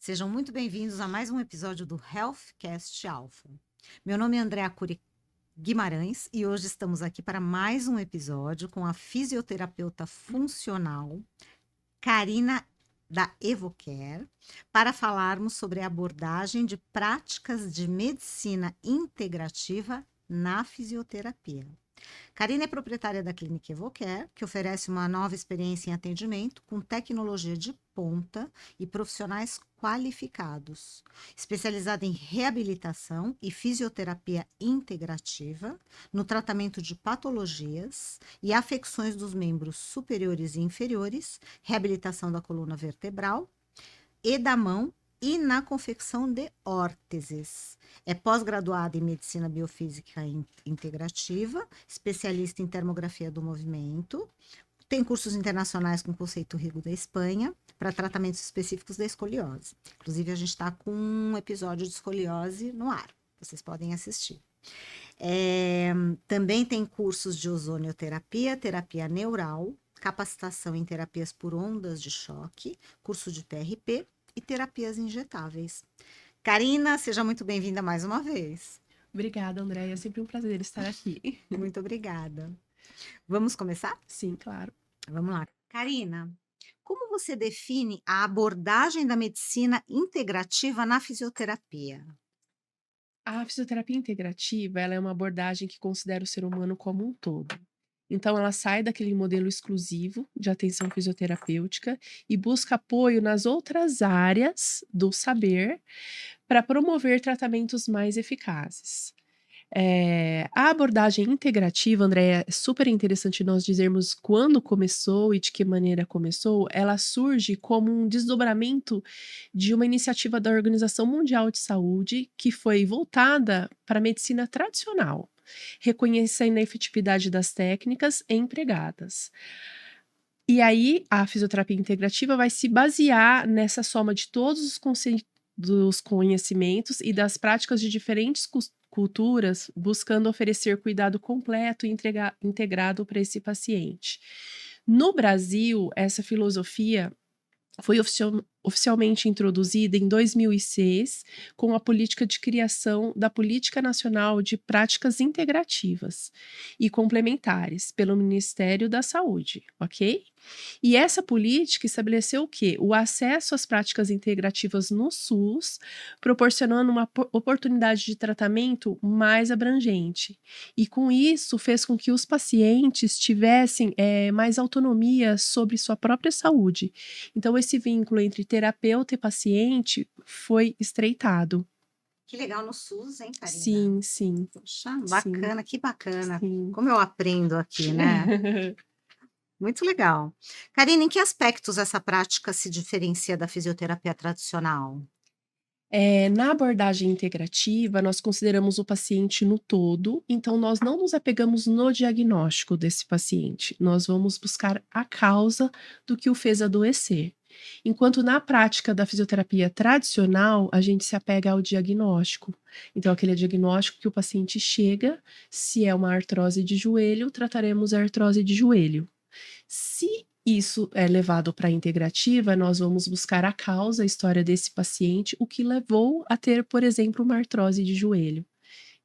Sejam muito bem-vindos a mais um episódio do Healthcast Alpha. Meu nome é Andréa Curi Guimarães e hoje estamos aqui para mais um episódio com a fisioterapeuta funcional Karina da Evocare para falarmos sobre a abordagem de práticas de medicina integrativa na fisioterapia. Karina é proprietária da Clínica Evocare, que oferece uma nova experiência em atendimento com tecnologia de ponta e profissionais qualificados, especializada em reabilitação e fisioterapia integrativa, no tratamento de patologias e afecções dos membros superiores e inferiores, reabilitação da coluna vertebral e da mão e na confecção de órteses. É pós-graduada em Medicina Biofísica Integrativa, especialista em termografia do movimento, tem cursos internacionais com conceito Rigo da Espanha, para tratamentos específicos da escoliose. Inclusive, a gente está com um episódio de escoliose no ar, vocês podem assistir. Também tem cursos de ozonioterapia, terapia neural, capacitação em terapias por ondas de choque, curso de PRP, e terapias injetáveis. Karina, seja muito bem-vinda mais uma vez. Obrigada, Andréia. É sempre um prazer estar aqui. Muito obrigada. Vamos começar? Sim, claro. Vamos lá. Karina, como você define a abordagem da medicina integrativa na fisioterapia? A fisioterapia integrativa, ela é uma abordagem que considera o ser humano como um todo. Então, ela sai daquele modelo exclusivo de atenção fisioterapêutica e busca apoio nas outras áreas do saber para promover tratamentos mais eficazes. A abordagem integrativa, Andréia, é super interessante nós dizermos quando começou e de que maneira começou. Ela surge como um desdobramento de uma iniciativa da Organização Mundial de Saúde que foi voltada para a medicina tradicional, reconhecendo a efetividade das técnicas empregadas. E aí, a fisioterapia integrativa vai se basear nessa soma de todos os conceitos dos conhecimentos e das práticas de diferentes culturas, buscando oferecer cuidado completo e integrado para esse paciente. No Brasil, essa filosofia foi oficialmente introduzida em 2006 com a política de criação da Política Nacional de Práticas Integrativas e Complementares pelo Ministério da Saúde, ok? E essa política estabeleceu o quê? O acesso às práticas integrativas no SUS, proporcionando uma oportunidade de tratamento mais abrangente. E com isso fez com que os pacientes tivessem mais autonomia sobre sua própria saúde. Então esse vínculo entre terapeuta e paciente foi estreitado. Que legal no SUS, hein, Karina? Sim, sim. Poxa, bacana, Sim, que bacana. sim. Como eu aprendo aqui, né? Muito legal. Karina, em que aspectos essa prática se diferencia da fisioterapia tradicional? Na abordagem integrativa, nós consideramos o paciente no todo, então nós não nos apegamos no diagnóstico desse paciente, nós vamos buscar a causa do que o fez adoecer. Enquanto na prática da fisioterapia tradicional, a gente se apega ao diagnóstico. Então, aquele diagnóstico que o paciente chega, se é uma artrose de joelho, trataremos a artrose de joelho. Se isso é levado para a integrativa, nós vamos buscar a causa, a história desse paciente, o que levou a ter, por exemplo, uma artrose de joelho.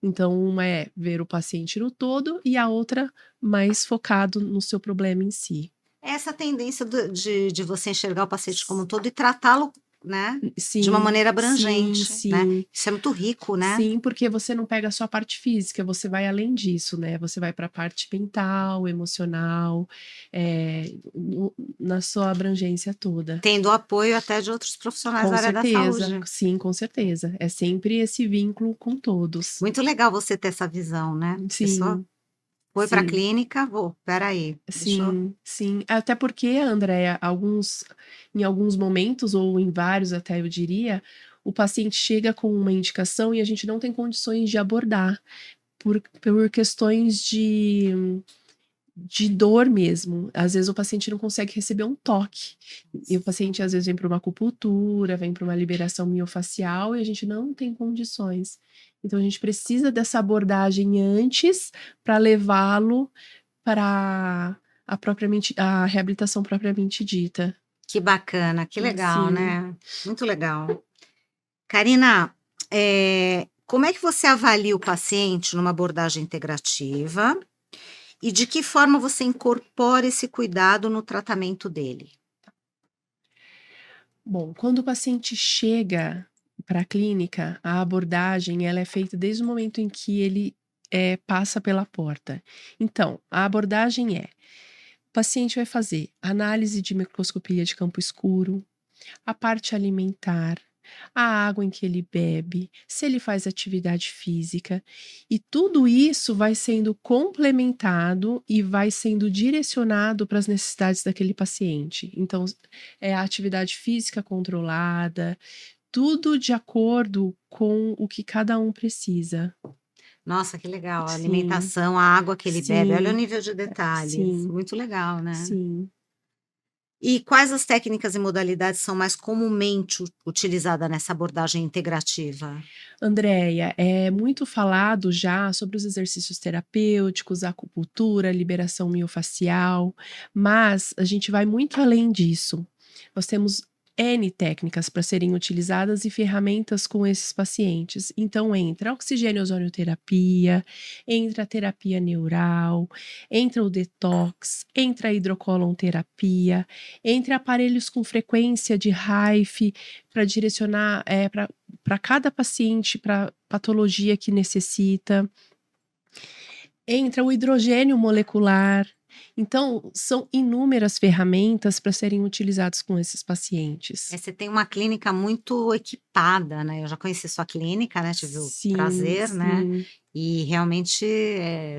Então, uma é ver o paciente no todo e a outra mais focado no seu problema em si. Essa tendência de você enxergar o paciente como um todo e tratá-lo, né, de uma Sim, maneira sim, abrangente, né? sim. Isso é muito rico, né? Sim, porque você não pega só a parte física, você vai além disso, né? Você vai para a parte mental, emocional, na sua abrangência toda. Tendo o apoio até de outros profissionais Com da área da certeza, saúde. sim, com certeza. É sempre esse vínculo com todos. Muito legal você ter essa visão, né? A pessoa Sim, foi para a sim, clínica, espera aí, deixa eu... sim, sim. Até porque, Andréia, em alguns momentos, ou em vários até eu diria, o paciente chega com uma indicação e a gente não tem condições de abordar por questões de dor mesmo. Às vezes o paciente não consegue receber um toque. E o paciente às vezes vem para uma acupuntura, vem para uma liberação miofacial e a gente não tem condições. Então a gente precisa dessa abordagem antes para levá-lo para a reabilitação propriamente dita. Que bacana, que legal, Sim. né? Muito legal. Karina, como é que você avalia o paciente numa abordagem integrativa e de que forma você incorpora esse cuidado no tratamento dele? Bom, quando o paciente chega para a clínica, a abordagem ela é feita desde o momento em que ele, passa pela porta. Então, a abordagem é: o paciente vai fazer análise de microscopia de campo escuro, a parte alimentar, a água em que ele bebe, se ele faz atividade física, e tudo isso vai sendo complementado e vai sendo direcionado para as necessidades daquele paciente. Então, é a atividade física controlada, tudo de acordo com o que cada um precisa. Nossa, que legal, a Sim, alimentação, a água que ele bebe, olha o sim, nível de detalhes, sim, muito legal, né? sim. E quais as técnicas e modalidades são mais comumente utilizadas nessa abordagem integrativa? Andréia, é muito falado já sobre os exercícios terapêuticos, a acupuntura, liberação miofascial, mas a gente vai muito além disso. Nós temos N técnicas para serem utilizadas e ferramentas com esses pacientes. Então, entra a oxigênio-ozonioterapia, entra a terapia neural, entra o detox, entra a hidrocolonterapia, entra aparelhos com frequência de HIFE para direcionar para cada paciente, para patologia que necessita. Entra o hidrogênio molecular. Então, são inúmeras ferramentas para serem utilizadas com esses pacientes. Você tem uma clínica muito equipada, né, eu já conheci sua clínica, né, tive o Sim, prazer, né, sim. e realmente,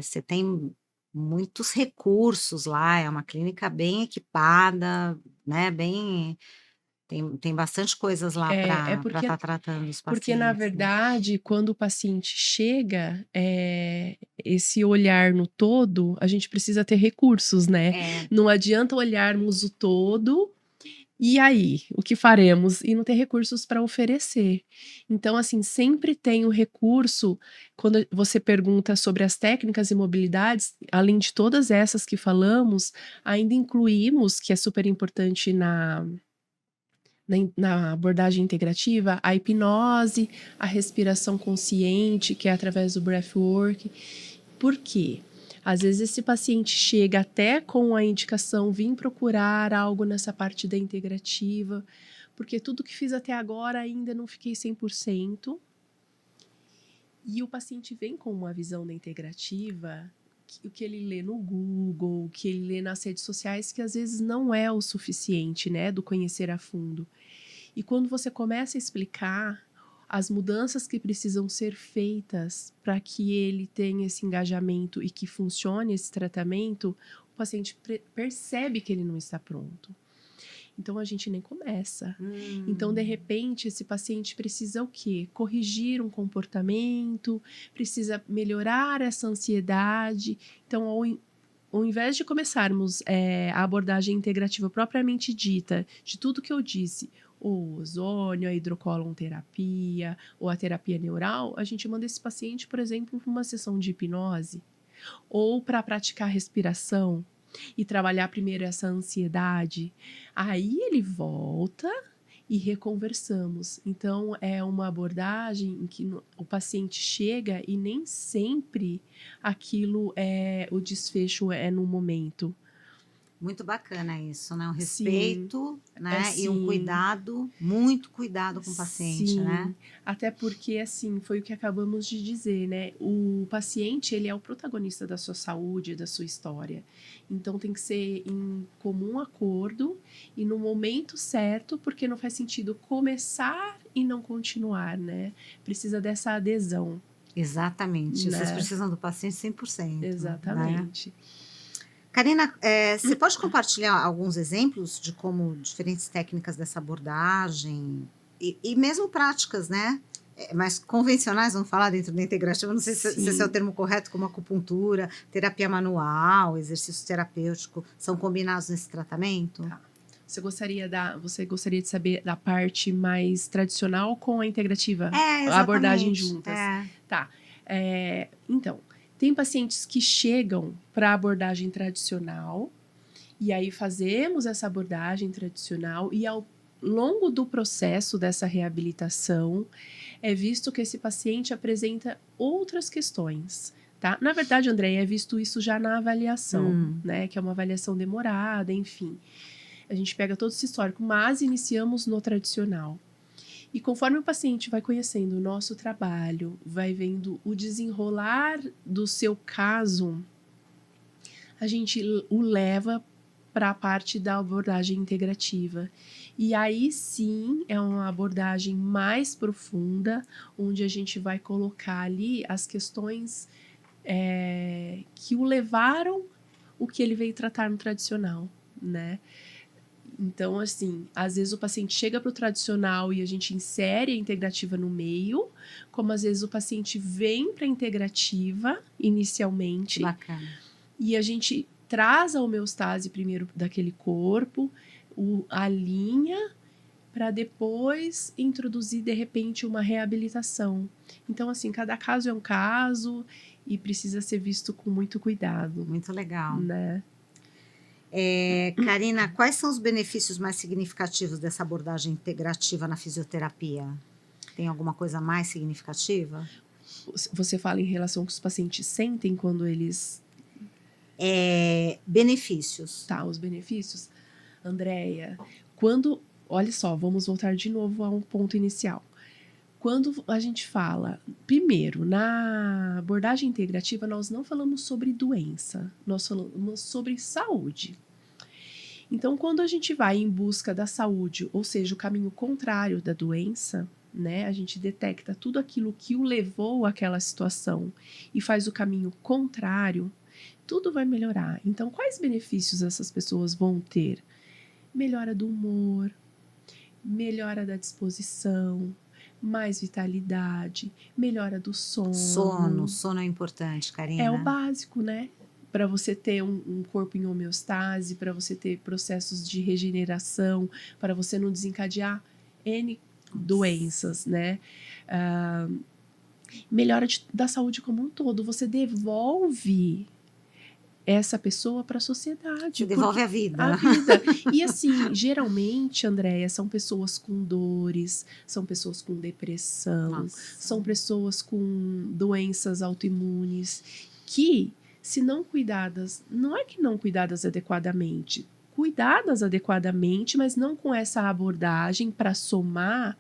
você tem muitos recursos lá, é uma clínica bem equipada, né, bem tem bastante coisas lá É para porque estar tratando os na pacientes, né. verdade, quando o paciente chega, esse olhar no todo, a gente precisa ter recursos, né. É. Não adianta olharmos o todo. E aí, o que faremos? E não ter recursos para oferecer. Então, assim, sempre tem o recurso, quando você pergunta sobre as técnicas e mobilidades, além de todas essas que falamos, ainda incluímos, que é super importante na abordagem integrativa, a hipnose, a respiração consciente, que é através do breathwork. Por quê? Às vezes esse paciente chega até com a indicação: "Vim procurar algo nessa parte da integrativa, porque tudo que fiz até agora ainda não fiquei 100%". E o paciente vem com uma visão da integrativa, o que ele lê no Google, o que ele lê nas redes sociais, que às vezes não é o suficiente, né, do conhecer a fundo. E quando você começa a explicar as mudanças que precisam ser feitas para que ele tenha esse engajamento e que funcione esse tratamento, o paciente percebe que ele não está pronto. Então a gente nem começa. Então, de Hum. repente, esse paciente precisa o quê? Corrigir um comportamento, precisa melhorar essa ansiedade. Então, ao invés de começarmos a abordagem integrativa propriamente dita, de tudo que eu disse, o ozônio, a hidrocolonterapia ou a terapia neural, a gente manda esse paciente, por exemplo, para uma sessão de hipnose ou para praticar respiração e trabalhar primeiro essa ansiedade. Aí ele volta e reconversamos. Então, é uma abordagem em que o paciente chega e nem sempre aquilo o desfecho é no momento. Muito bacana isso, né, um Sim, respeito, é né, e um assim. cuidado, muito cuidado com o paciente, né. Sim, até porque, assim, foi o que acabamos de dizer, né, o paciente, ele é o protagonista da sua saúde, da sua história. Então tem que ser em comum acordo e no momento certo, porque não faz sentido começar e não continuar, né. Precisa dessa adesão, Exatamente, vocês né. precisam do paciente 100%, né. Exatamente. Karina, você pode compartilhar alguns exemplos de como diferentes técnicas dessa abordagem e mesmo práticas, né, mais convencionais, vamos falar, dentro da integrativa, não sei se esse é o Sim. termo correto, como acupuntura, terapia manual, exercício terapêutico, são combinados nesse tratamento? Tá. Você gostaria de saber da parte mais tradicional com a integrativa? É, A abordagem exatamente. juntas. É. Tá. Então, tem pacientes que chegam para a abordagem tradicional, e aí fazemos essa abordagem tradicional, e longo do processo dessa reabilitação, é visto que esse paciente apresenta outras questões, tá? Na verdade, Andréia, é visto isso já na avaliação, né? Que é uma avaliação demorada, enfim. A gente pega todo esse histórico, mas iniciamos no tradicional. E conforme o paciente vai conhecendo o nosso trabalho, vai vendo o desenrolar do seu caso, a gente o leva para a parte da abordagem integrativa. E aí sim é uma abordagem mais profunda, onde a gente vai colocar ali as questões que o levaram o que ele veio tratar no tradicional, né? Então, assim, às vezes o paciente chega para o tradicional e a gente insere a integrativa no meio, como às vezes o paciente vem para a integrativa inicialmente. Bacana. E a gente traz a homeostase primeiro daquele corpo, alinha, para depois introduzir, de repente, uma reabilitação. Então, assim, cada caso é um caso e precisa ser visto com muito cuidado. Muito legal. Né? Karina, quais são os benefícios mais significativos dessa abordagem integrativa na fisioterapia? Tem alguma coisa mais significativa? Você fala em relação ao que os pacientes sentem quando eles... Benefícios. Tá, os benefícios. Andréia, quando... Olha só, vamos voltar de novo a um ponto inicial. Quando a gente fala, primeiro, na abordagem integrativa, nós não falamos sobre doença, nós falamos sobre saúde. Então, quando a gente vai em busca da saúde, ou seja, o caminho contrário da doença, né, a gente detecta tudo aquilo que o levou àquela situação e faz o caminho contrário, tudo vai melhorar. Então, quais benefícios essas pessoas vão ter? Melhora do humor, melhora da disposição, mais vitalidade, melhora do sono. Sono é importante, Karina. É o básico, né? Para você ter um corpo em homeostase, para você ter processos de regeneração, para você não desencadear N doenças, né? Melhora da saúde como um todo. Você devolve essa pessoa para a sociedade. Você devolve a vida. A vida. E assim, geralmente, Andréia, são pessoas com dores, são pessoas com depressão, são pessoas com doenças autoimunes que, se não cuidadas, não é que não cuidadas adequadamente, mas não com essa abordagem para somar,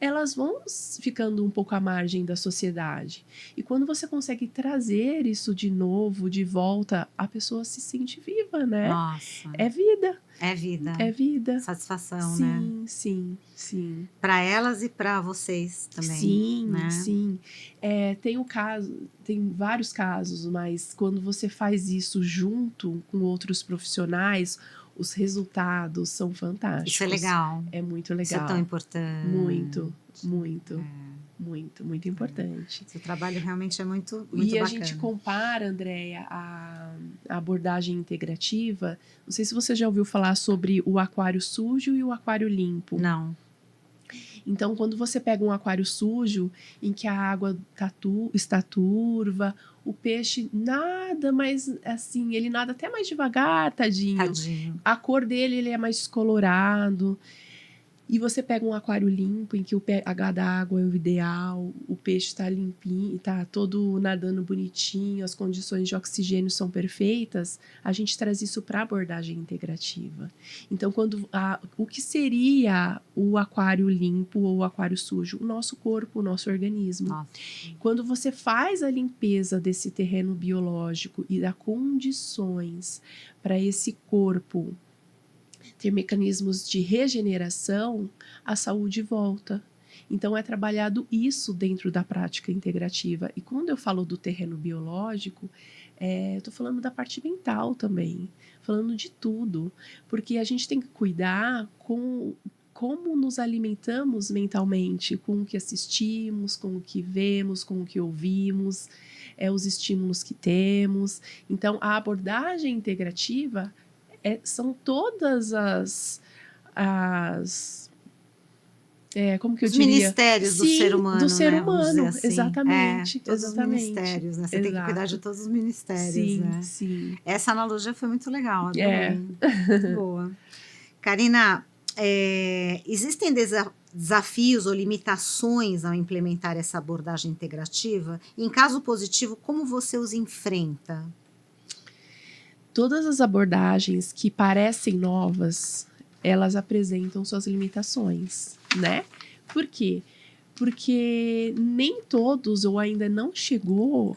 elas vão ficando um pouco à margem da sociedade. E quando você consegue trazer isso de novo, de volta, a pessoa se sente viva, né? Nossa. É vida. É vida. É vida. Satisfação, sim, né? Sim. Para elas e para vocês também. Sim, né? Sim. Tem vários casos, mas quando você faz isso junto com outros profissionais, os resultados são fantásticos. Isso é legal. É muito legal. Isso é tão importante. Muito importante. Seu trabalho realmente é muito e bacana. E a gente compara, Andréia, a abordagem integrativa. Não sei se você já ouviu falar sobre o aquário sujo e o aquário limpo. Não. Então, quando você pega um aquário sujo, em que a água está turva, o peixe nada mais, assim, ele nada até mais devagar, tadinho. A cor dele, ele é mais descolorado. E você pega um aquário limpo, em que o pH da água é o ideal, o peixe está limpinho, está todo nadando bonitinho, as condições de oxigênio são perfeitas, a gente traz isso para a abordagem integrativa. Então, o que seria o aquário limpo ou o aquário sujo? O nosso corpo, o nosso organismo. Nossa. Quando você faz a limpeza desse terreno biológico e dá condições para esse corpo ter mecanismos de regeneração, a saúde volta. Então, é trabalhado isso dentro da prática integrativa. E quando eu falo do terreno biológico, eu estou falando da parte mental também, falando de tudo. Porque a gente tem que cuidar com como nos alimentamos mentalmente, com o que assistimos, com o que vemos, com o que ouvimos, os estímulos que temos. Então, a abordagem integrativa são todas como que eu diria? Os ministérios do ser humano. Do ser né? humano, assim. exatamente. Todos exatamente. os ministérios, né? Você tem que cuidar de todos os ministérios, né? Sim. Essa analogia foi muito legal, adorei. Muito boa. Karina, Existem desafios ou limitações ao implementar essa abordagem integrativa? Em caso positivo, como você os enfrenta? Todas as abordagens que parecem novas, elas apresentam suas limitações, né? Por quê? Porque nem todos ou ainda não chegou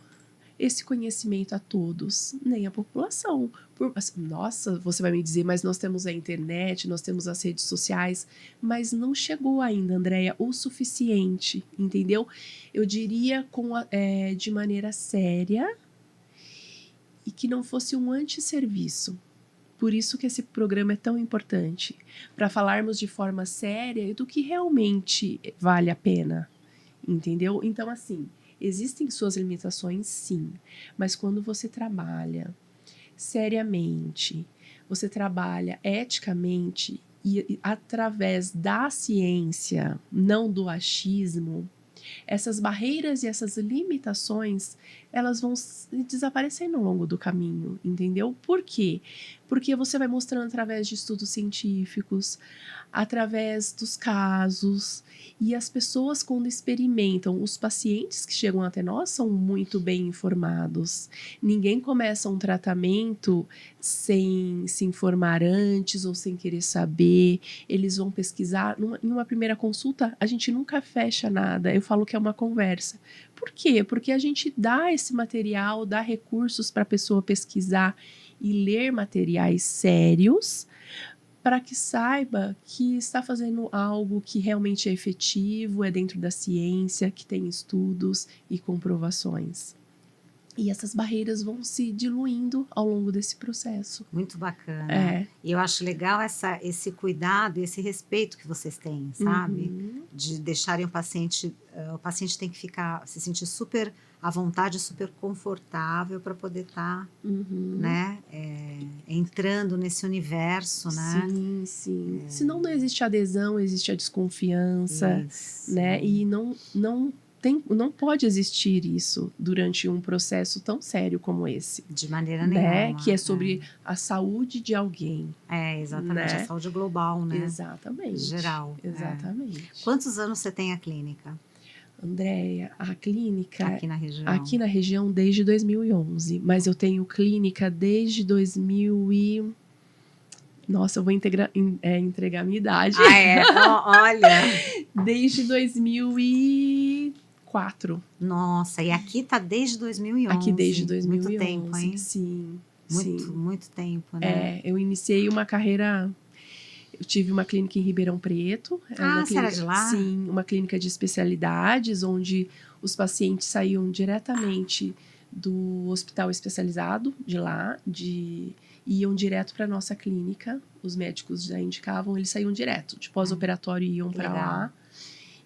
esse conhecimento a todos, nem a população. Nossa, você vai me dizer, mas nós temos a internet, nós temos as redes sociais, mas não chegou ainda, Andréia, o suficiente, entendeu? Eu diria de maneira séria e que não fosse um antisserviço. Por isso que esse programa é tão importante, para falarmos de forma séria do que realmente vale a pena, entendeu? Então, assim, existem suas limitações, sim, mas quando você trabalha seriamente, você trabalha eticamente e através da ciência, não do achismo, essas barreiras e essas limitações, elas vão desaparecendo ao longo do caminho, entendeu? Por quê? Porque você vai mostrando através de estudos científicos, através dos casos, e as pessoas quando experimentam, os pacientes que chegam até nós são muito bem informados. Ninguém começa um tratamento sem se informar antes ou sem querer saber. Eles vão pesquisar. Em uma primeira consulta, a gente nunca fecha nada. Eu falo que é uma conversa. Por quê? Porque a gente dá esse material, dá recursos para a pessoa pesquisar e ler materiais sérios para que saiba que está fazendo algo que realmente é efetivo, é dentro da ciência, que tem estudos e comprovações. E essas barreiras vão se diluindo ao longo desse processo. Muito bacana. E eu acho legal esse cuidado e esse respeito que vocês têm, sabe? De deixarem o paciente tem que se sentir super à vontade, super confortável para poder estar, né, entrando nesse universo, né? Sim, sim. Senão não existe adesão, existe a desconfiança, Isso. né? E não pode existir isso durante um processo tão sério como esse. De maneira né? nenhuma. Que é sobre a saúde de alguém. Exatamente. Né? A saúde global, né? Exatamente. Geral. Exatamente. Quantos anos você tem a clínica? Andréia, a clínica... Aqui na região. Aqui na região desde 2011. Mas eu tenho clínica desde 2000 e... Nossa, eu vou entregar a minha idade. Olha! Desde 2004. Nossa, e aqui tá desde 2011. Aqui desde 2011. Muito tempo, hein? Sim. Muito tempo, né? Eu iniciei uma carreira... Eu tive uma clínica em Ribeirão Preto. Você era de lá? Sim, uma clínica de especialidades, onde os pacientes saíam diretamente do hospital especializado de lá, iam direto para nossa clínica. Os médicos já indicavam, eles saíam direto. De pós-operatório iam para lá.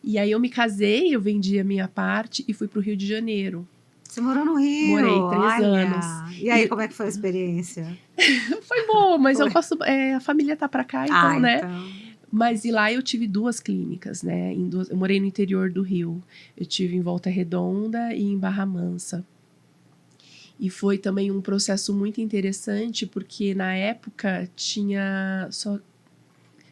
E aí eu me casei, eu vendi a minha parte e fui para o Rio de Janeiro. Você morou no Rio? Morei 3 anos. E aí, como é que foi a experiência? Foi boa, mas eu gosto... a família tá pra cá, então, né? Então. Mas e lá eu tive 2 clínicas, né? Eu morei no interior do Rio. Eu tive em Volta Redonda e em Barra Mansa. E foi também um processo muito interessante, porque na época tinha...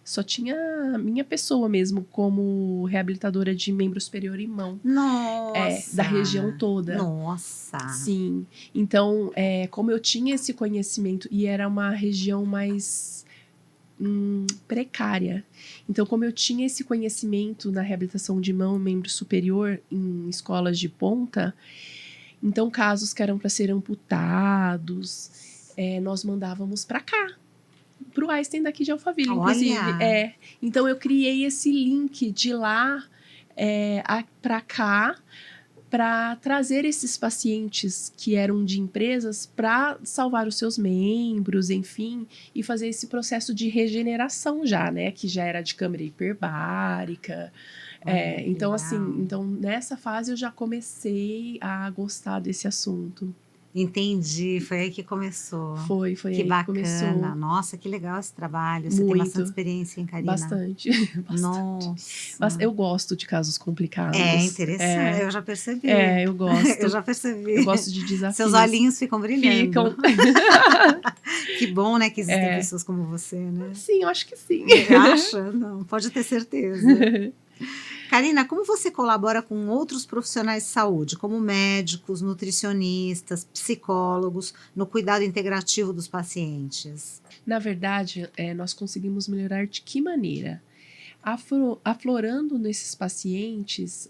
Só tinha a minha pessoa mesmo como reabilitadora de membro superior e mão. Nossa! Da região toda. Nossa! Sim. Então, como eu tinha esse conhecimento e era uma região mais precária. Então, como eu tinha esse conhecimento na reabilitação de mão e membro superior em escolas de ponta, então casos que eram para ser amputados, nós mandávamos para cá. Para o Einstein daqui de Alphaville, inclusive. Então eu criei esse link de lá para cá, para trazer esses pacientes que eram de empresas para salvar os seus membros, enfim, e fazer esse processo de regeneração já, né? Que já era de câmara hiperbárica. Então, assim, nessa fase eu já comecei a gostar desse assunto. Entendi, foi aí que começou. Foi Que aí que bacana. começou. Nossa, que legal esse trabalho. Você tem bastante Muito, experiência, hein, Karina? bastante, bastante. Nossa. Eu gosto de casos É complicados. interessante, eu já percebi. Eu Eu gosto. já Eu percebi. gosto de Seus desafios. olhinhos ficam brilhando. Ficam. Que bom, né, que existem É. pessoas como você, né? Sim, eu acho que sim. Acha? Não, pode ter certeza. Karina, como você colabora com outros profissionais de saúde, como médicos, nutricionistas, psicólogos, no cuidado integrativo dos pacientes? Na verdade, nós conseguimos melhorar de que maneira? Aflorando nesses pacientes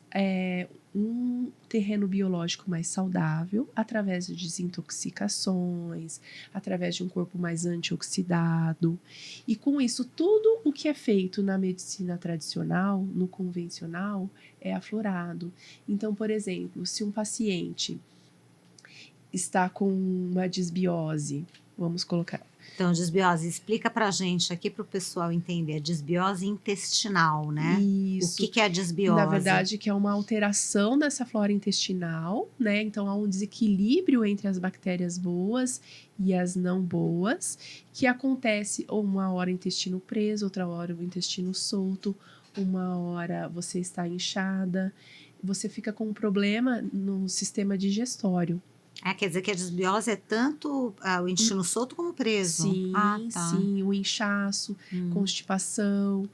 um terreno biológico mais saudável, através de desintoxicações, através de um corpo mais antioxidado. E com isso, tudo o que é feito na medicina tradicional, no convencional, é aflorado. Então, por exemplo, se um paciente está com uma disbiose, vamos colocar. Então, desbiose, explica pra gente aqui para o pessoal entender, a desbiose intestinal, né? O Isso. que é a Na desbiose? verdade, que é uma alteração dessa flora intestinal, né? Então, há um desequilíbrio entre as bactérias boas e as não boas, que acontece ou uma hora intestino preso, outra hora o intestino solto, uma hora você está inchada, você fica com um problema no sistema digestório. Quer dizer que a desbiose é tanto o intestino solto como preso? Ah, Sim, tá. sim, o inchaço, constipação,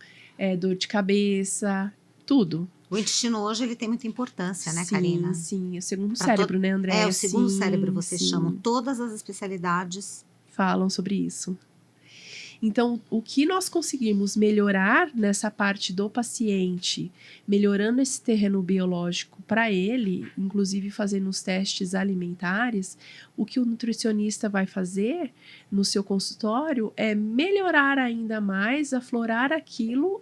dor de cabeça, tudo. O intestino hoje ele tem muita importância, né, Sim, Karina? sim, é o segundo Pra to cérebro, né, É, o Andréia? segundo cérebro, Sim, vocês chamam sim, todas as especialidades. falam sobre isso. Então, o que nós conseguimos melhorar nessa parte do paciente, melhorando esse terreno biológico para ele, inclusive fazendo os testes alimentares, o que o nutricionista vai fazer no seu consultório é melhorar ainda mais, aflorar aquilo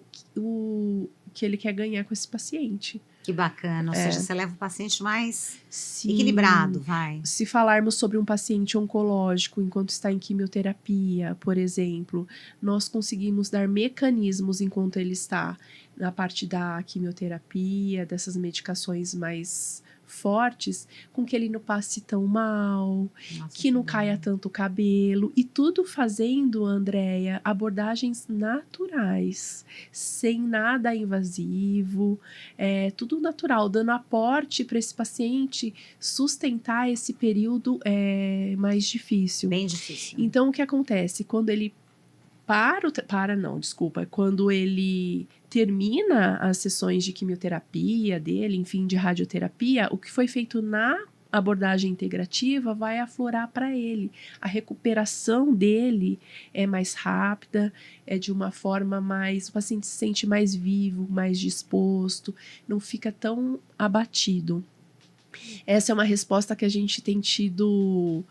que ele quer ganhar com esse paciente. Que bacana, ou seja, você leva o paciente mais Sim. equilibrado, vai. Se falarmos sobre um paciente oncológico enquanto está em quimioterapia, por exemplo, nós conseguimos dar mecanismos enquanto ele está na parte da quimioterapia, dessas medicações mais fortes, com que ele não passe tão mal, Nossa, que não bom. caia tanto o cabelo, e tudo fazendo, Andréia, abordagens naturais, sem nada invasivo, tudo natural, dando aporte para esse paciente sustentar esse período mais difícil. Bem difícil. Então, o que acontece? Quando ele quando ele termina as sessões de quimioterapia dele, enfim, de radioterapia, o que foi feito na abordagem integrativa vai aflorar para ele. A recuperação dele é mais rápida, é de uma forma mais... O paciente se sente mais vivo, mais disposto, não fica tão abatido. Essa é uma resposta que a gente tem tido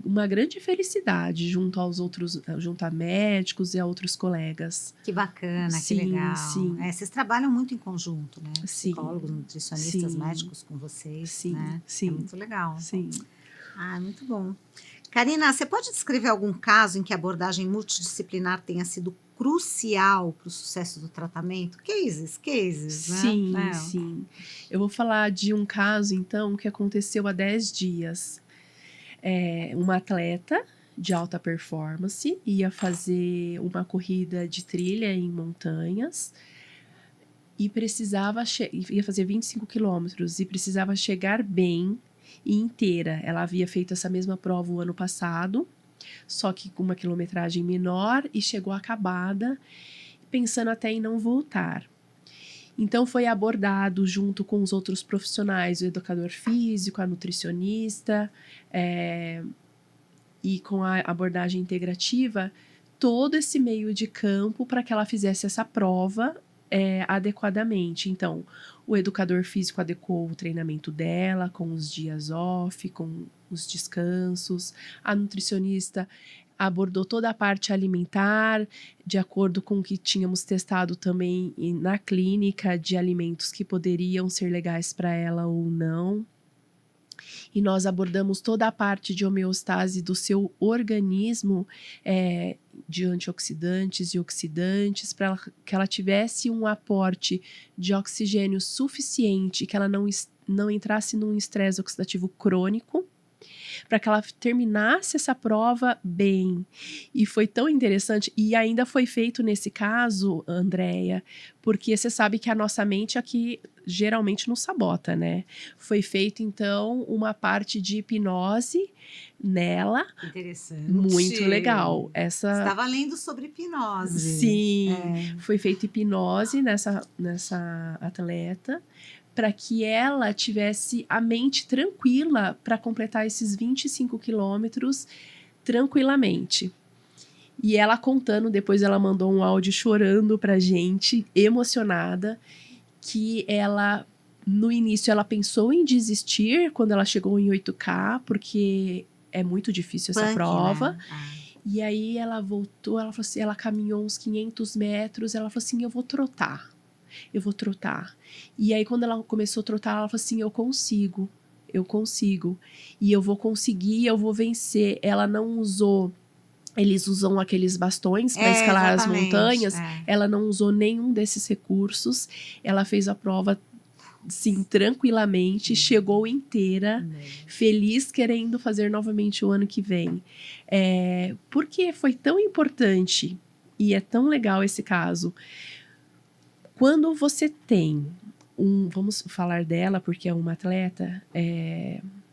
uma grande felicidade junto a médicos e a outros colegas. Que bacana, que Sim, legal. sim. Vocês trabalham muito em conjunto, né? Sim, Psicólogos, nutricionistas, sim, médicos com vocês, sim, né? sim, É muito legal. sim. Muito bom. Karina, você pode descrever algum caso em que a abordagem multidisciplinar tenha sido crucial para o sucesso do tratamento? Cases, Sim, né? sim. Eu vou falar de um caso, então, que aconteceu há 10 dias. Uma atleta de alta performance ia fazer uma corrida de trilha em montanhas e ia fazer 25 quilômetros e precisava chegar bem e inteira. Ela havia feito essa mesma prova o ano passado, só que com uma quilometragem menor, e chegou acabada, pensando até em não voltar. Então foi abordado junto com os outros profissionais, o educador físico, a nutricionista, e com a abordagem integrativa, todo esse meio de campo para que ela fizesse essa prova adequadamente. Então, o educador físico adequou o treinamento dela, com os dias off, com os descansos. A nutricionista abordou toda a parte alimentar, de acordo com o que tínhamos testado também na clínica, de alimentos que poderiam ser legais para ela ou não. E nós abordamos toda a parte de homeostase do seu organismo, de antioxidantes e oxidantes, para que ela tivesse um aporte de oxigênio suficiente, que ela não entrasse num estresse oxidativo crônico. para que ela terminasse essa prova bem. E foi tão interessante, e ainda foi feito nesse caso, Andréia, porque você sabe que a nossa mente aqui geralmente nos sabota, né? Foi feito, então, uma parte de hipnose nela, Interessante. muito legal. Estava lendo sobre hipnose. Sim, foi feita hipnose nessa atleta, para que ela tivesse a mente tranquila para completar esses 25 quilômetros tranquilamente. E ela contando, depois ela mandou um áudio chorando pra gente, emocionada, que ela, no início, ela pensou em desistir quando ela chegou em 8K, porque é muito difícil essa prova. Né? E aí ela voltou, ela falou assim, ela caminhou uns 500 metros, ela falou assim, eu vou trotar. E aí quando ela começou a trotar, ela falou assim, eu consigo. E eu vou conseguir, eu vou vencer. Ela não usou, eles usam aqueles bastões para escalar as montanhas. Ela não usou nenhum desses recursos. Ela fez a prova, sim, tranquilamente, chegou inteira, feliz, querendo fazer novamente o ano que vem. Por que foi tão importante e é tão legal esse caso? Quando você tem vamos falar dela porque é uma atleta,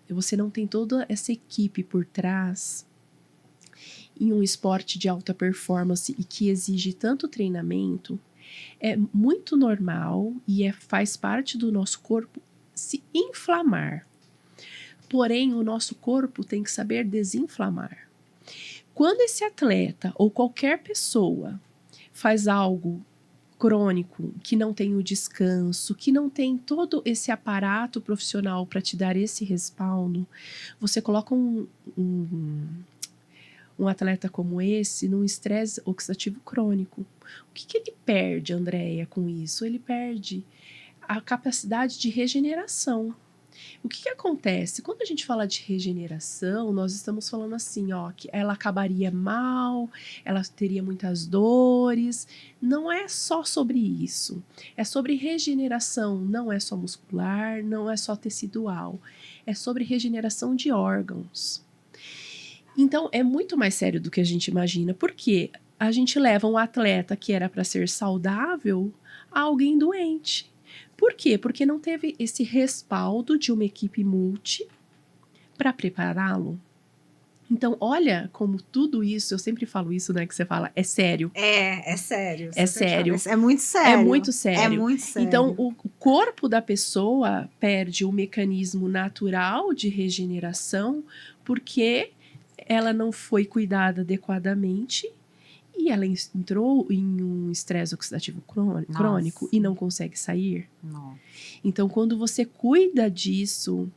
você não tem toda essa equipe por trás em um esporte de alta performance e que exige tanto treinamento, é muito normal e faz parte do nosso corpo se inflamar. Porém, o nosso corpo tem que saber desinflamar. Quando esse atleta ou qualquer pessoa faz algo crônico, que não tem o descanso, que não tem todo esse aparato profissional para te dar esse respaldo, você coloca um atleta como esse num estresse oxidativo crônico. O que ele perde, Andréia, com isso? Ele perde a capacidade de regeneração. O que acontece? Quando a gente fala de regeneração, nós estamos falando assim, ó, que ela acabaria mal, ela teria muitas dores. Não é só sobre isso. É sobre regeneração, não é só muscular, não é só tecidual. É sobre regeneração de órgãos. Então, é muito mais sério do que a gente imagina, porque a gente leva um atleta que era para ser saudável a alguém doente. Por quê? Porque não teve esse respaldo de uma equipe multi para prepará-lo. Então, olha como tudo isso, eu sempre falo isso, né, que você fala, é sério. É sério. É sério. É muito sério. É muito sério. É muito sério. Então, o corpo da pessoa perde o mecanismo natural de regeneração porque ela não foi cuidada adequadamente e ela entrou em um estresse oxidativo crônico e não consegue sair. Nossa. Então, quando você cuida disso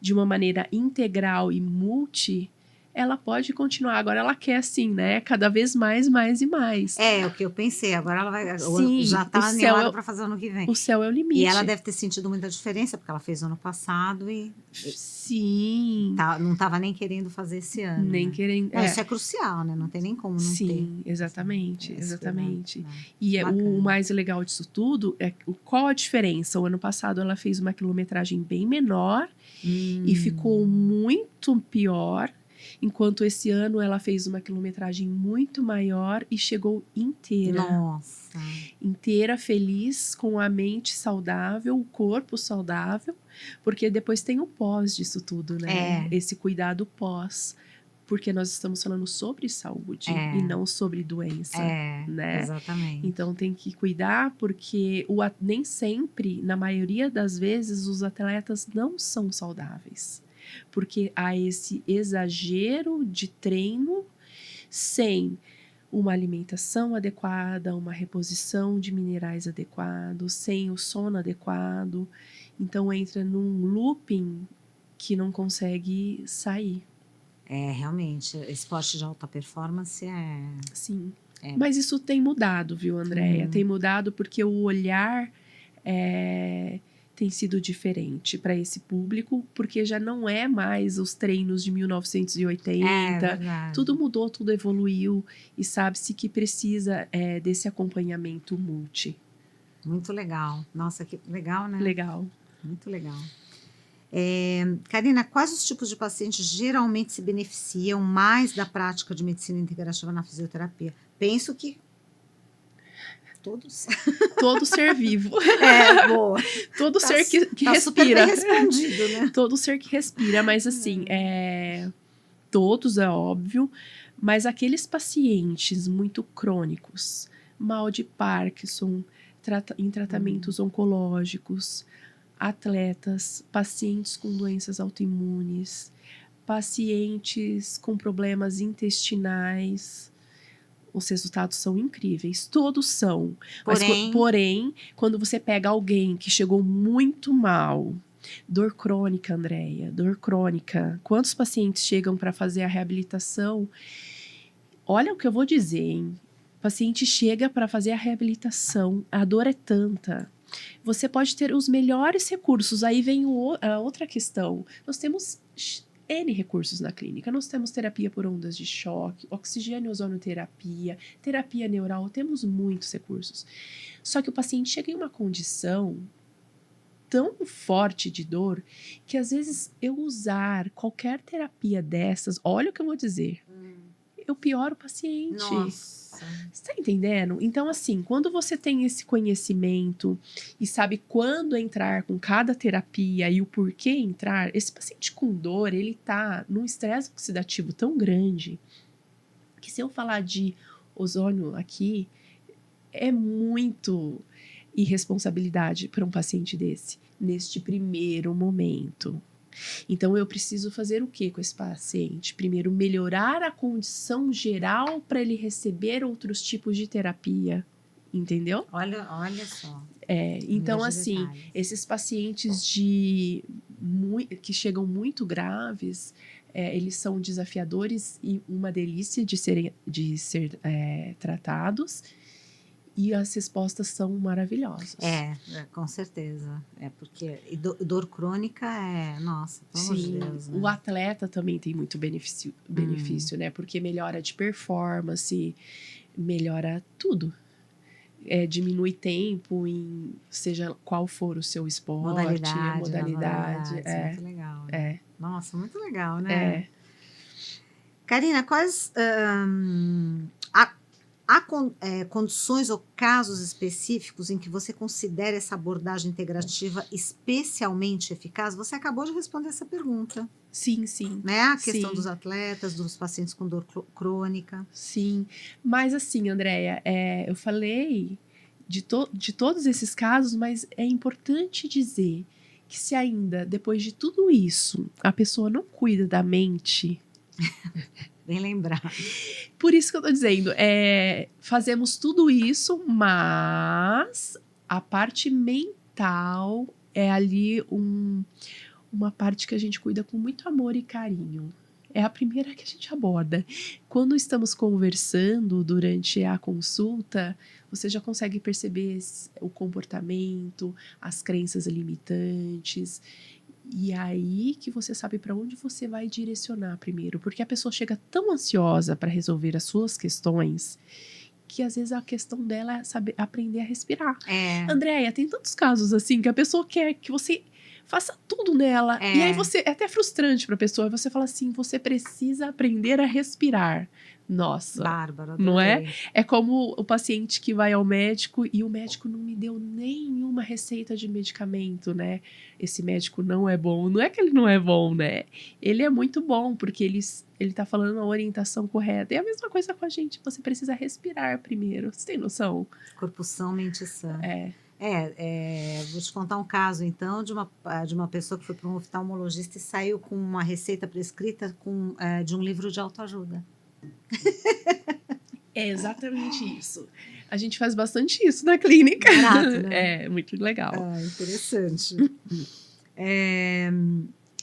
de uma maneira integral e multi, ela pode continuar. Agora ela quer assim, né? Cada vez mais e mais. É o que eu pensei. Agora ela vai. Sim, já tá animada para fazer ano que vem. O céu é o limite. E ela deve ter sentido muita diferença, porque ela fez ano passado e. Sim. Não estava nem querendo fazer esse ano. Nem querendo. Não, isso é crucial, né? Não tem nem como não ter. Sim, exatamente. Exatamente. Né? E o mais legal disso tudo é qual a diferença? O ano passado ela fez uma quilometragem bem menor e ficou muito pior. Enquanto esse ano ela fez uma quilometragem muito maior e chegou inteira. Nossa. Inteira, feliz, com a mente saudável, o corpo saudável, porque depois tem o pós disso tudo, né? Esse cuidado pós. Porque nós estamos falando sobre saúde e não sobre doença, né? Exatamente. Então tem que cuidar porque nem sempre, na maioria das vezes, os atletas não são saudáveis. Porque há esse exagero de treino sem uma alimentação adequada, uma reposição de minerais adequados, sem o sono adequado. Então entra num looping que não consegue sair. Realmente, esporte de alta performance Sim. Mas isso tem mudado, viu, Andréia? Tem mudado porque o olhar tem sido diferente para esse público, porque já não é mais os treinos de 1980. Tudo mudou, tudo evoluiu e sabe-se que precisa desse acompanhamento multi. Muito legal. Nossa, que legal, né? Legal. Muito legal. Karina, quais os tipos de pacientes geralmente se beneficiam mais da prática de medicina integrativa na fisioterapia? Penso que todos. Todo ser vivo. Boa. Todo ser que Tá super bem respira. respondido, né? Todo ser que respira, mas assim, todos é óbvio, mas aqueles pacientes muito crônicos, mal de Parkinson, em tratamentos oncológicos, atletas, pacientes com doenças autoimunes, pacientes com problemas intestinais, os resultados são incríveis, todos são. Porém, quando você pega alguém que chegou muito mal, dor crônica, Andréia, dor crônica, quantos pacientes chegam para fazer a reabilitação? Olha o que eu vou dizer, hein? O paciente chega para fazer a reabilitação, a dor é tanta. Você pode ter os melhores recursos, aí vem a outra questão. Nós temos N recursos na clínica. Nós temos terapia por ondas de choque, oxigênio ozonoterapia, terapia neural, temos muitos recursos. Só que o paciente chega em uma condição tão forte de dor que às vezes eu usar qualquer terapia dessas, olha o que eu vou dizer, eu pioro o paciente. Nossa. Você tá entendendo? Então, assim, quando você tem esse conhecimento e sabe quando entrar com cada terapia e o porquê entrar, esse paciente com dor, ele tá num estresse oxidativo tão grande que se eu falar de ozônio aqui, é muito irresponsabilidade para um paciente desse, neste primeiro momento. Então, eu preciso fazer o que com esse paciente? Primeiro, melhorar a condição geral para ele receber outros tipos de terapia, entendeu? Olha só. Então, assim, esses pacientes que chegam muito graves, eles são desafiadores e uma delícia de ser tratados. E as respostas são maravilhosas. Com certeza. Porque dor crônica nossa, pelo amor de Deus, né? O atleta também tem muito benefício, né? Porque melhora de performance, melhora tudo. Diminui tempo em seja qual for o seu esporte, a modalidade. Muito legal. Né? Nossa, muito legal, né? Karina, quais há condições ou casos específicos em que você considera essa abordagem integrativa especialmente eficaz? Você acabou de responder essa pergunta. Sim. Né? A questão dos atletas, dos pacientes com dor crônica. Sim, mas assim, Andréia, eu falei de todos esses casos, mas é importante dizer que se ainda, depois de tudo isso, a pessoa não cuida da mente... Bem lembrar. Por isso que eu tô dizendo, fazemos tudo isso, mas a parte mental é ali uma parte que a gente cuida com muito amor e carinho. É a primeira que a gente aborda. Quando estamos conversando durante a consulta, você já consegue perceber o comportamento, as crenças limitantes. E aí que você sabe para onde você vai direcionar primeiro. Porque a pessoa chega tão ansiosa para resolver as suas questões que às vezes a questão dela é saber aprender a respirar. Andréia, tem tantos casos assim que a pessoa quer que você faça tudo nela. E aí é até frustrante para a pessoa. Você fala assim, você precisa aprender a respirar. Nossa, Bárbara, não é? É como o paciente que vai ao médico e o médico não me deu nenhuma receita de medicamento, né? Esse médico não é bom. Não é que ele não é bom, né? Ele é muito bom, porque ele tá falando a orientação correta. É a mesma coisa com a gente. Você precisa respirar primeiro. Você tem noção? Corpo são, mente sã. Vou te contar um caso, então, de uma pessoa que foi para um oftalmologista e saiu com uma receita prescrita de um livro de autoajuda. É exatamente isso. A gente faz bastante isso na clínica. Barato, né? É muito legal. Interessante.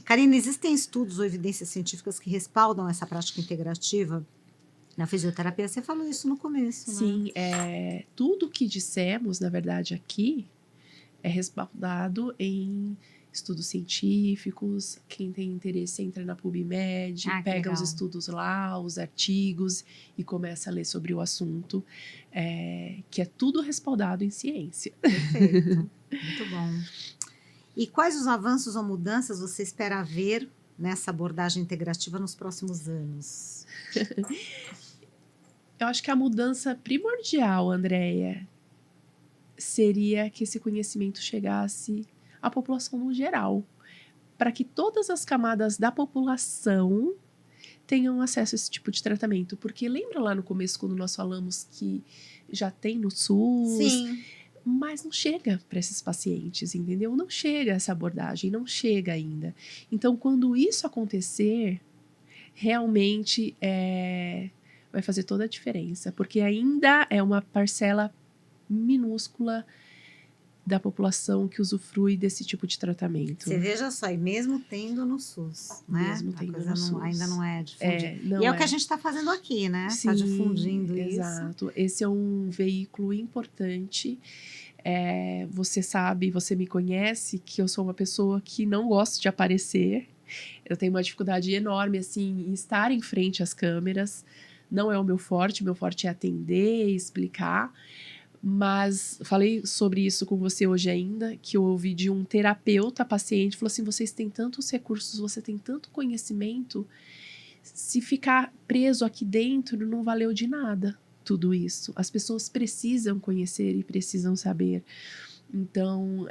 Karina, existem estudos ou evidências científicas que respaldam essa prática integrativa na fisioterapia? Você falou isso no começo, Sim, né? Tudo que dissemos, na verdade, aqui é respaldado em estudos científicos. Quem tem interesse entra na PubMed, pega os estudos lá, os artigos e começa a ler sobre o assunto, que é tudo respaldado em ciência. Perfeito, muito bom. E quais os avanços ou mudanças você espera ver nessa abordagem integrativa nos próximos anos? Eu acho que a mudança primordial, Andréia, seria que esse conhecimento chegasse à população no geral, para que todas as camadas da população tenham acesso a esse tipo de tratamento. Porque lembra lá no começo, quando nós falamos que já tem no SUS, Sim. mas não chega para esses pacientes, entendeu? Não chega essa abordagem, não chega ainda. Então, quando isso acontecer, realmente vai fazer toda a diferença, porque ainda é uma parcela minúscula da população que usufrui desse tipo de tratamento. Você veja só, e mesmo tendo no SUS, né? Mesmo A tendo coisa no SUS. ainda não é difundida. Não E é o que a gente está fazendo aqui, né? Está difundindo isso. Exato. Esse é um veículo importante. Você sabe, você me conhece, que eu sou uma pessoa que não gosto de aparecer. Eu tenho uma dificuldade enorme, assim, em estar em frente às câmeras. Não é o meu forte é atender, explicar. Mas falei sobre isso com você hoje ainda, que eu ouvi de um terapeuta paciente, falou assim, vocês têm tantos recursos, você tem tanto conhecimento, se ficar preso aqui dentro não valeu de nada tudo isso. As pessoas precisam conhecer e precisam saber. Então,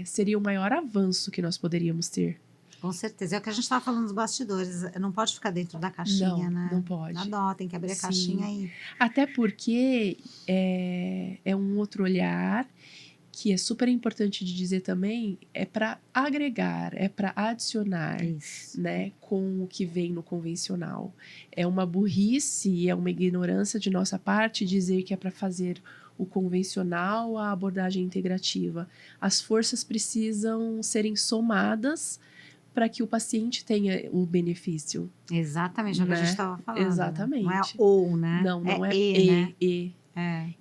seria o maior avanço que nós poderíamos ter. Com certeza. É o que a gente estava falando nos bastidores. Não pode ficar dentro da caixinha, né? Não pode. Dá dó, tem que abrir a caixinha aí. Até porque é um outro olhar que é super importante de dizer também, é para agregar, é para adicionar, né, com o que vem no convencional. É uma burrice, é uma ignorância de nossa parte dizer que é para fazer o convencional a abordagem integrativa. As forças precisam serem somadas para que o paciente tenha o benefício. Exatamente, é o que a gente estava falando. Exatamente. Não é ou, né? Não é né?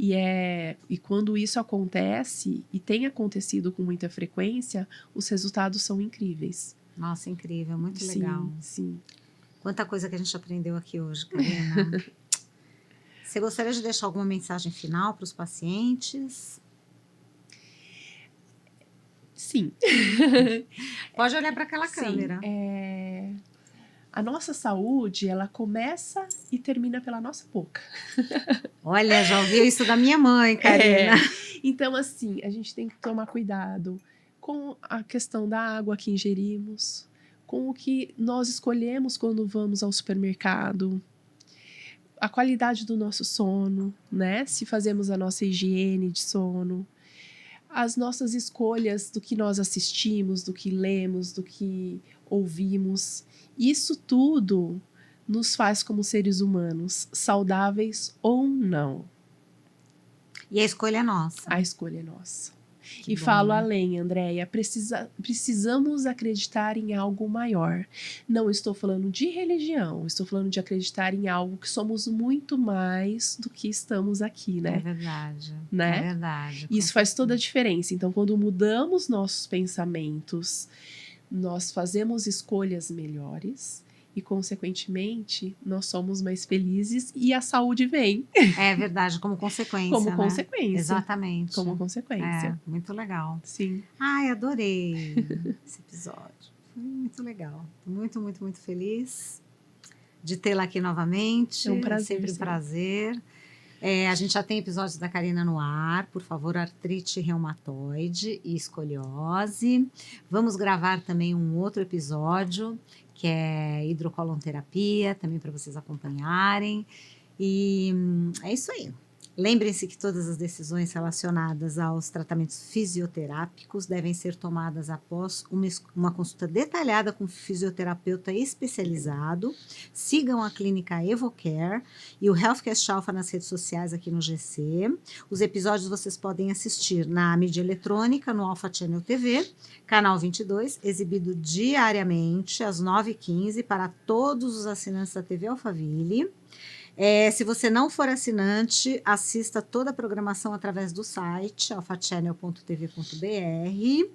E quando isso acontece, e tem acontecido com muita frequência, os resultados são incríveis. Nossa, incrível, muito legal. Sim. Quanta coisa que a gente aprendeu aqui hoje, Karina. Você gostaria de deixar alguma mensagem final para os pacientes? Sim. Pode olhar para aquela câmera. A nossa saúde, ela começa e termina pela nossa boca. Olha, já ouviu isso da minha mãe, Karina. Então, assim, a gente tem que tomar cuidado com a questão da água que ingerimos, com o que nós escolhemos quando vamos ao supermercado, a qualidade do nosso sono, né? Se fazemos a nossa higiene de sono, as nossas escolhas do que nós assistimos, do que lemos, do que ouvimos. Isso tudo nos faz como seres humanos, saudáveis ou não. E a escolha é nossa. A escolha é nossa. Que falo além, Andréia, precisamos acreditar em algo maior. Não estou falando de religião, estou falando de acreditar em algo que somos muito mais do que estamos aqui, né? É verdade. Né? É verdade. Isso faz toda a diferença. Então, quando mudamos nossos pensamentos, nós fazemos escolhas melhores e, consequentemente, nós somos mais felizes e a saúde vem. É verdade, como consequência. Como né? consequência. Exatamente. Como consequência. Muito legal. Sim. Ai, adorei esse episódio. Foi muito legal. Muito, muito, muito feliz de tê-la aqui novamente. É um prazer. Sempre um prazer. A gente já tem episódios da Karina no ar, por favor, artrite reumatoide e escoliose. Vamos gravar também um outro episódio, que é hidrocolonterapia, também para vocês acompanharem. E é isso aí. Lembrem-se que todas as decisões relacionadas aos tratamentos fisioterápicos devem ser tomadas após uma consulta detalhada com um fisioterapeuta especializado. Sigam a clínica Evocare e o Healthcast Alpha nas redes sociais aqui no GC. Os episódios vocês podem assistir na mídia eletrônica, no Alpha Channel TV, canal 22, exibido diariamente às 9h15 para todos os assinantes da TV Alphaville. Se você não for assinante, assista toda a programação através do site alphachannel.tv.br.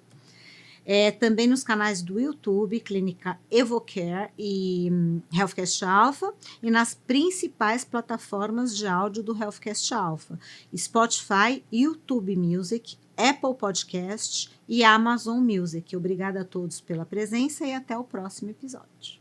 Também nos canais do YouTube, Clínica Evocare e Healthcast Alpha, e nas principais plataformas de áudio do Healthcast Alpha, Spotify, YouTube Music, Apple Podcast e Amazon Music. Obrigada a todos pela presença e até o próximo episódio.